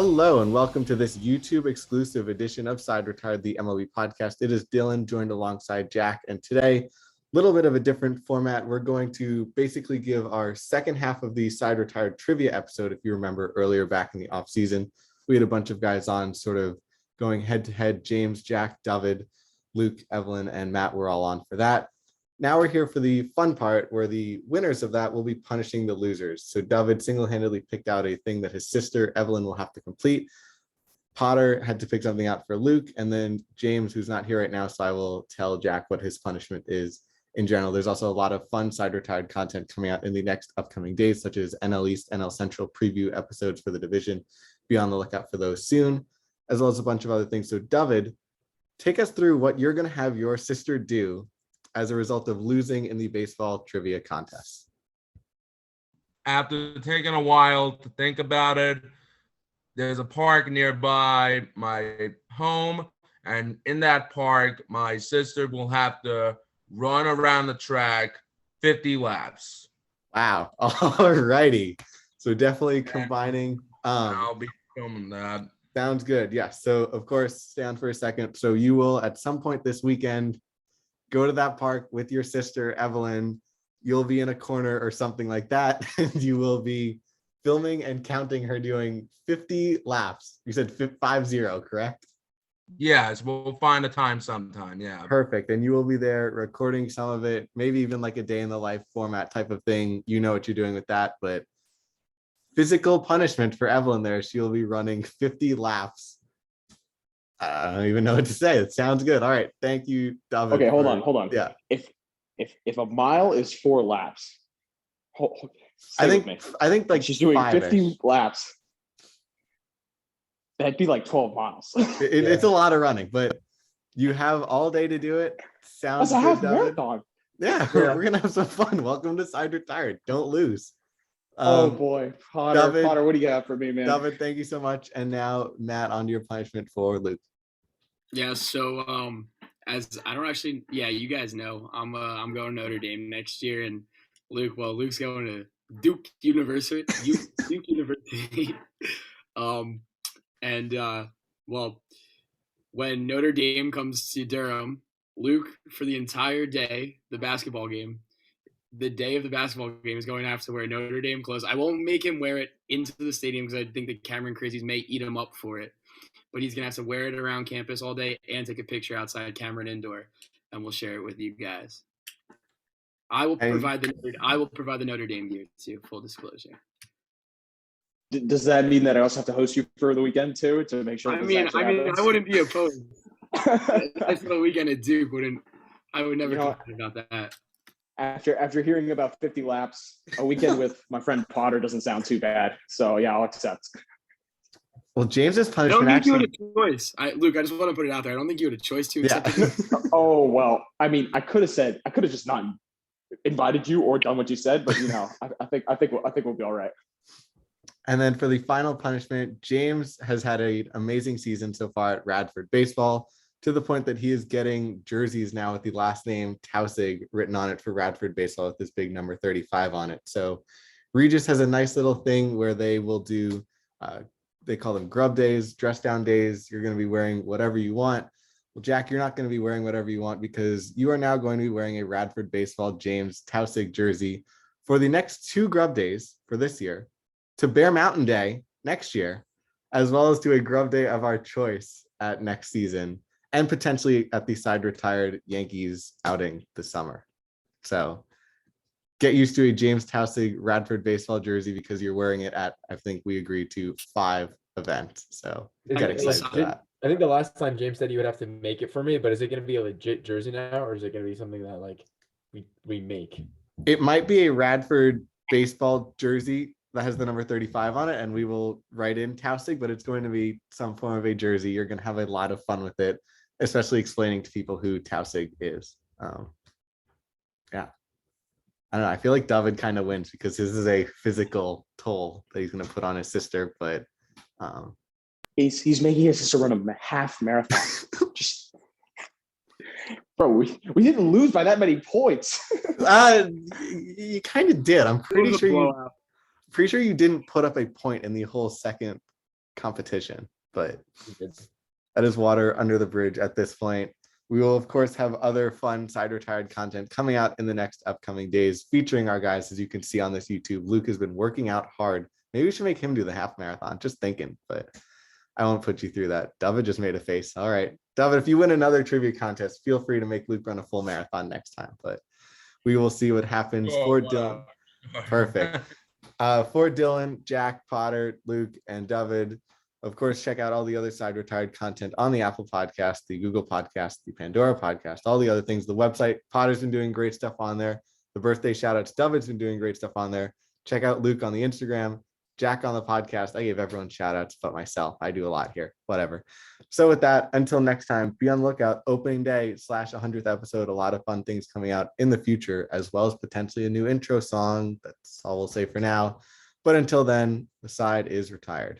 Hello and welcome to this YouTube exclusive edition of Side Retired, the MLB podcast. It is Dylan joined alongside Jack, and today, a little bit of a different format. We're going to basically give our second half of the Side Retired trivia episode. If you remember earlier back in the off season, we had a bunch of guys on sort of going head to head. James, Jack, Dovid, Luke, Evelyn, and Matt were all on for that. Now we're here for the fun part where the winners of that will be punishing the losers. So Dovid single-handedly picked out a thing that his sister Evelyn will have to complete. Potter had to pick something out for Luke, and then James, who's not here right now, so I will tell Jack what his punishment is in general. There's also a lot of fun Side Retired content coming out in the next upcoming days, such as NL East, NL Central preview episodes for the division. Be on the lookout for those soon, as well as a bunch of other things. So Dovid, take us through what you're going to have your sister do as a result of losing in the baseball trivia contest. After taking a while to think about it, there's a park nearby my home, and in that park, my sister will have to run around the track 50 laps. Wow. All righty. So definitely combining. I'll be filming that. Sounds good. Yeah. So of course, stay on for a second. So you will at some point this weekend go to that park with your sister, Evelyn. You'll be in a corner or something like that. And you will be filming and counting her doing 50 laps. You said 50, correct? Yes, we'll find a time sometime. Yeah. Perfect. And you will be there recording some of it, maybe even like a day in the life format type of thing. You know what you're doing with that, but physical punishment for Evelyn there. She'll be running 50 laps. I don't even know what to say. It sounds good. All right. Thank you, Dovid. Okay, hold on. Yeah. If a mile is 4 laps, I think like she's doing 5-ish. 50 laps. That'd be like 12 miles. It's a lot of running, but you have all day to do it. Sounds That's a half good, Dovid. marathon. Yeah, we're gonna have some fun. Welcome to Side Retired. Don't lose. Oh boy, Potter, what do you got for me, man? Dovid, thank you so much. And now, Matt, on to your punishment for Luke. Yeah, so as I don't actually, you guys know I'm going to Notre Dame next year, and Luke's going to Duke University. Duke University. When Notre Dame comes to Durham, Luke, for the entire day, the basketball game, the day of the basketball game, is going to have to wear Notre Dame clothes. I won't make him wear it into the stadium because I think the Cameron Crazies may eat him up for it. But he's going to have to wear it around campus all day and take a picture outside Cameron Indoor, and we'll share it with you guys. I will provide the Notre Dame gear too, full disclosure. Does that mean that I also have to host you for the weekend too to make sure? I wouldn't be opposed. That's the weekend at Duke. I would never complain about that. After hearing about 50 laps, a weekend with my friend Potter doesn't sound too bad. So yeah, I'll accept. Well, James's punishment I don't think you had a choice. Luke, I just want to put it out there. I don't think you had a choice to accept it. Oh, well, I mean, I could have just not invited you or done what you said, but I think we'll be all right. And then for the final punishment, James has had an amazing season so far at Radford Baseball, to the point that he is getting jerseys now with the last name Taussig written on it for Radford Baseball with this big number 35 on it. So Regis has a nice little thing where they will do they call them grub days, dress down days. You're going to be wearing whatever you want. Well, Jack, you're not going to be wearing whatever you want because you are now going to be wearing a Radford Baseball James Taussig jersey for the next 2 grub days for this year, to Bear Mountain Day next year, as well as to a grub day of our choice at next season, and potentially at the Side Retired Yankees outing this summer. So get used to a James Taussig Radford Baseball jersey because you're wearing it at, I think we agreed to 5 events. So get excited for that. I think the last time James said you would have to make it for me, but is it going to be a legit jersey now, or is it going to be something that like we make? It might be a Radford Baseball jersey that has the number 35 on it, and we will write in Taussig, but it's going to be some form of a jersey. You're going to have a lot of fun with it, especially explaining to people who Taussig is. Yeah. I don't know. I feel like Dovid kind of wins because this is a physical toll that he's going to put on his sister, but he's making his sister run a half marathon. Just, bro, we didn't lose by that many points. You kind of did. I'm pretty sure you didn't put up a point in the whole second competition, but that is water under the bridge at this point. We will, of course, have other fun Side Retired content coming out in the next upcoming days featuring our guys, as you can see on this YouTube. Luke has been working out hard. Maybe we should make him do the half marathon. Just thinking, but I won't put you through that. Dovid just made a face. All right, Dovid, if you win another trivia contest, feel free to make Luke run a full marathon next time, but we will see what happens for Dylan. Perfect. For Dylan, Jack, Potter, Luke, and Dovid, of course, check out all the other Side Retired content on the Apple Podcast, the Google Podcast, the Pandora Podcast, all the other things. The website, Potter's been doing great stuff on there. The birthday shout outs, Dovid's been doing great stuff on there. Check out Luke on the Instagram, Jack on the podcast. I gave everyone shout outs but myself. I do a lot here, whatever. So with that, until next time, be on the lookout. Opening day / 100th episode. A lot of fun things coming out in the future, as well as potentially a new intro song. That's all we'll say for now. But until then, the side is retired.